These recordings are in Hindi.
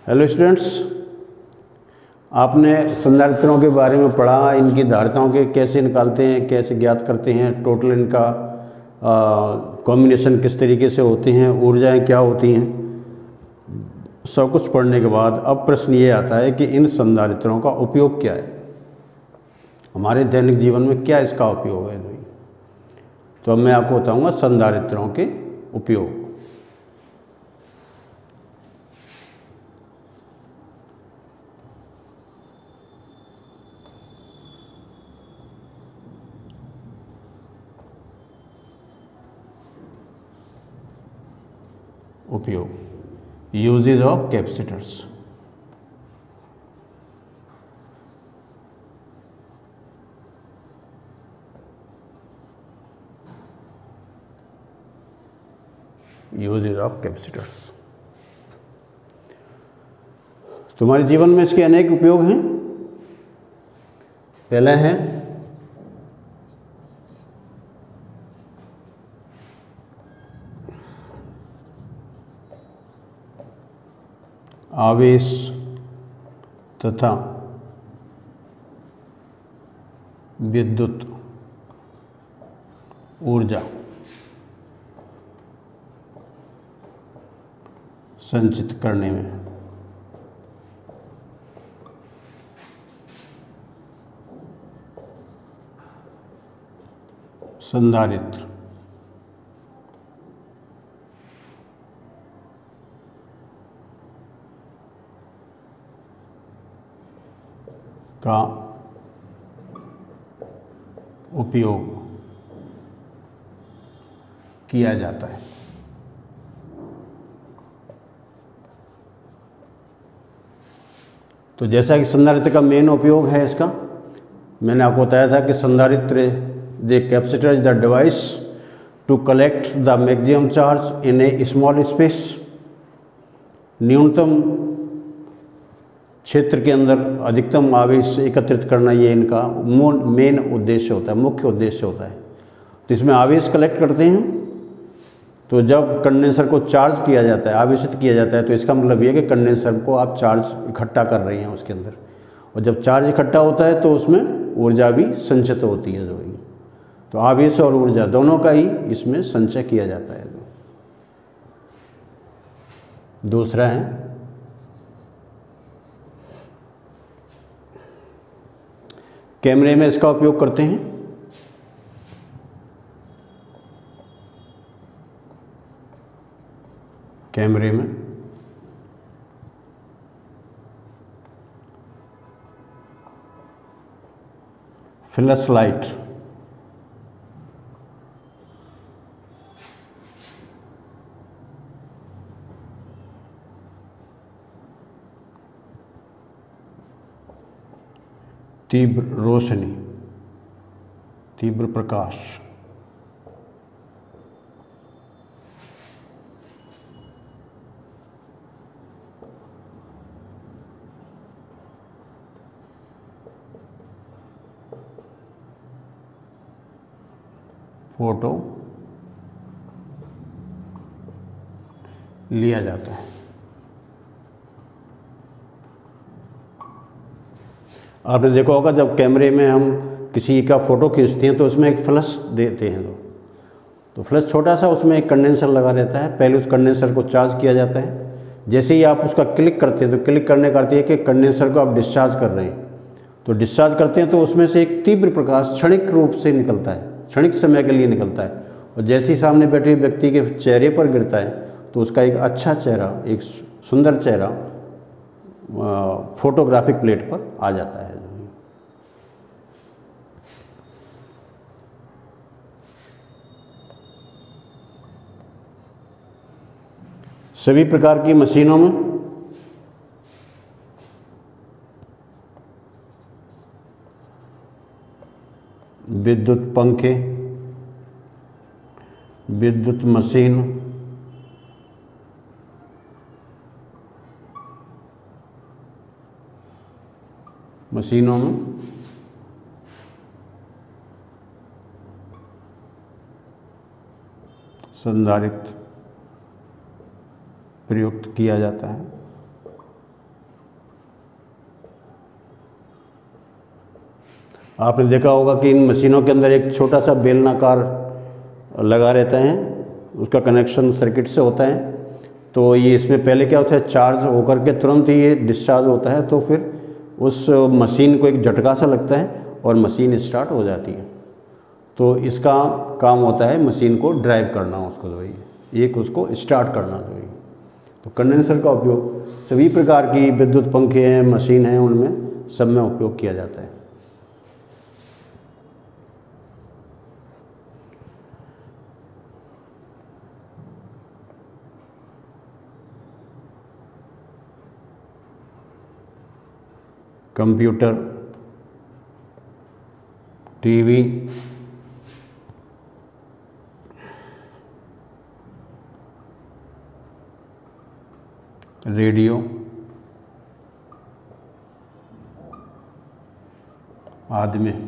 हेलो स्टूडेंट्स, आपने संधारित्रों के बारे में पढ़ा, इनकी धारिताओं के कैसे निकालते हैं, कैसे ज्ञात करते हैं, टोटल इनका कॉम्बिनेशन किस तरीके से होते हैं, ऊर्जाएं क्या होती हैं। सब कुछ पढ़ने के बाद अब प्रश्न ये आता है कि इन संधारित्रों का उपयोग क्या है, हमारे दैनिक जीवन में क्या इसका उपयोग है। तो अब मैं आपको बताऊंगा संधारित्रों के उपयोग। उपयोग, uses of capacitors. Uses of capacitors, तुम्हारे जीवन में इसके अनेक उपयोग हैं। पहला है आवेश तथा विद्युत ऊर्जा संचित करने में संधारित्र का उपयोग किया जाता है। तो जैसा कि संधारित्र का मेन उपयोग है इसका, मैंने आपको बताया था कि संधारित्र the capacitor is the device to collect the maximum charge in a small space. न्यूनतम क्षेत्र के अंदर अधिकतम आवेश एकत्रित करना, ये इनका मेन उद्देश्य होता है, मुख्य उद्देश्य होता है। तो इसमें आवेश कलेक्ट करते हैं, तो जब कंडेंसर को चार्ज किया जाता है, आवेशित किया जाता है, तो इसका मतलब ये है कि कंडेंसर को आप चार्ज इकट्ठा कर रहे हैं उसके अंदर, और जब चार्ज इकट्ठा होता है तो उसमें ऊर्जा भी संचित होती है। जो तो आवेश और ऊर्जा दोनों का ही इसमें संचय किया जाता है। दूसरा है कैमरे में इसका उपयोग करते हैं। कैमरे में फ्लैश लाइट तीव्र रोशनी, तीव्र प्रकाश, फोटो लिया जाता है। आपने देखा होगा जब कैमरे में हम किसी का फ़ोटो खींचते हैं तो उसमें एक फ्लैश देते हैं। तो फ्लैश छोटा सा, उसमें एक कंडेंसर लगा रहता है। पहले उस कंडेंसर को चार्ज किया जाता है। जैसे ही आप उसका क्लिक करते हैं तो क्लिक करने का अर्थ है कि कंडेंसर को आप डिस्चार्ज कर रहे हैं। तो डिस्चार्ज करते हैं तो उसमें से एक तीव्र प्रकाश क्षणिक रूप से निकलता है, क्षणिक समय के लिए निकलता है, और जैसे ही सामने बैठे हुए व्यक्ति के चेहरे पर गिरता है तो उसका एक अच्छा चेहरा, एक सुंदर चेहरा फोटोग्राफिक प्लेट पर आ जाता है। सभी प्रकार की मशीनों में विद्युत पंखे, विद्युत मशीन, मशीनों में संधारित्र प्रयुक्त किया जाता है। आपने देखा होगा कि इन मशीनों के अंदर एक छोटा सा बेलनाकार लगा रहता है, उसका कनेक्शन सर्किट से होता है। तो ये इसमें पहले क्या होता है, चार्ज होकर के तुरंत ही ये डिस्चार्ज होता है, तो फिर उस मशीन को एक झटका सा लगता है और मशीन स्टार्ट हो जाती है। तो इसका काम होता है मशीन को ड्राइव करना, उसको जो है एक उसको स्टार्ट करना जो है। तो कंडेंसर का उपयोग सभी प्रकार की विद्युत पंखे हैं, मशीन हैं, उनमें सब में उपयोग किया जाता है। कंप्यूटर, टीवी, रेडियो आदि में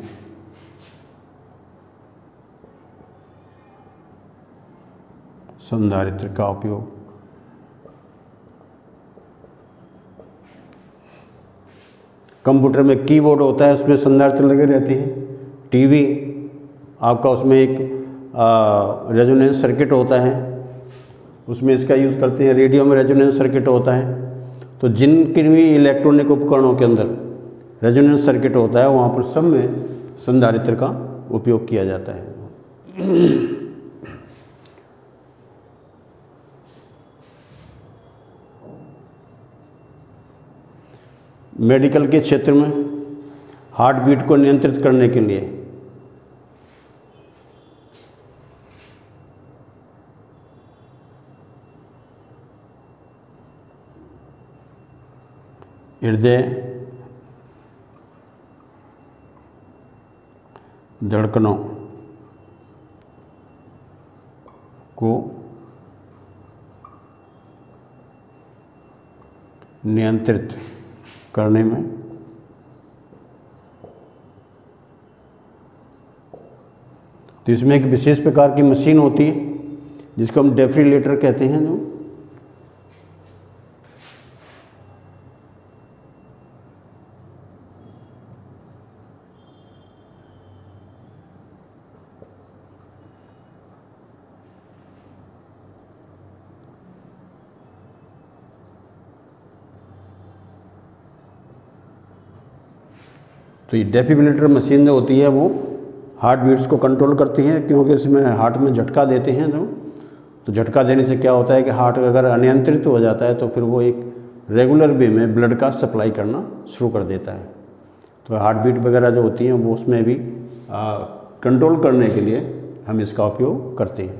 संधारित्र का उपयोग कंप्यूटर में कीबोर्ड होता है, उसमें संधारित्र लगे रहते हैं। टीवी आपका उसमें एक रेजोनेंस सर्किट होता है, उसमें इसका यूज़ करते हैं। रेडियो में रेजोनेंस सर्किट होता है। तो जिनके भी इलेक्ट्रॉनिक उपकरणों के अंदर रेजोनेंस सर्किट होता है वहाँ पर सब में संधारित्र का उपयोग किया जाता है। मेडिकल के क्षेत्र में हार्ट बीट को नियंत्रित करने के लिए हृदय धड़कनों को नियंत्रित करने में तो इसमें एक विशेष प्रकार की मशीन होती है जिसको हम डेफिब्रिलेटर कहते हैं। जो तो ये डेफिब्रिलेटर मशीन जो होती है वो हार्ट बीट्स को कंट्रोल करती है, क्योंकि इसमें हार्ट में झटका देते हैं जो। तो झटका देने से क्या होता है कि हार्ट अगर अनियंत्रित हो जाता है तो फिर वो एक रेगुलर वे में ब्लड का सप्लाई करना शुरू कर देता है। तो हार्ट बीट वगैरह जो होती हैं वो उसमें भी कंट्रोल करने के लिए हम इसका उपयोग करते हैं।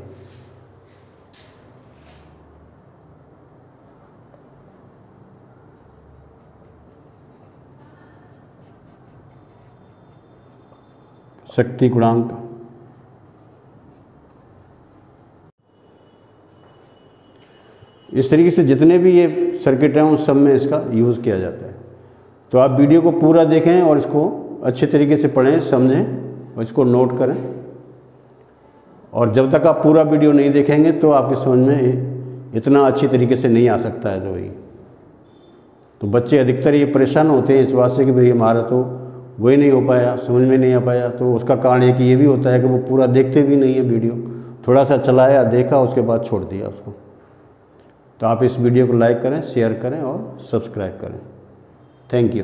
शक्ति गुणांक इस तरीके से जितने भी ये सर्किट हैं उन सब में इसका यूज़ किया जाता है। तो आप वीडियो को पूरा देखें और इसको अच्छे तरीके से पढ़ें, समझें और इसको नोट करें। और जब तक आप पूरा वीडियो नहीं देखेंगे तो आपकी समझ में इतना अच्छी तरीके से नहीं आ सकता है जो ही। तो बच्चे अधिकतर ये परेशान होते हैं इस बात से कि भाई हमारा तो वही नहीं हो पाया, समझ में नहीं आ पाया। तो उसका कारण ये कि ये भी होता है कि वो पूरा देखते भी नहीं है वीडियो, थोड़ा सा चलाया, देखा, उसके बाद छोड़ दिया उसको। तो आप इस वीडियो को लाइक करें, शेयर करें और सब्सक्राइब करें। Thank you.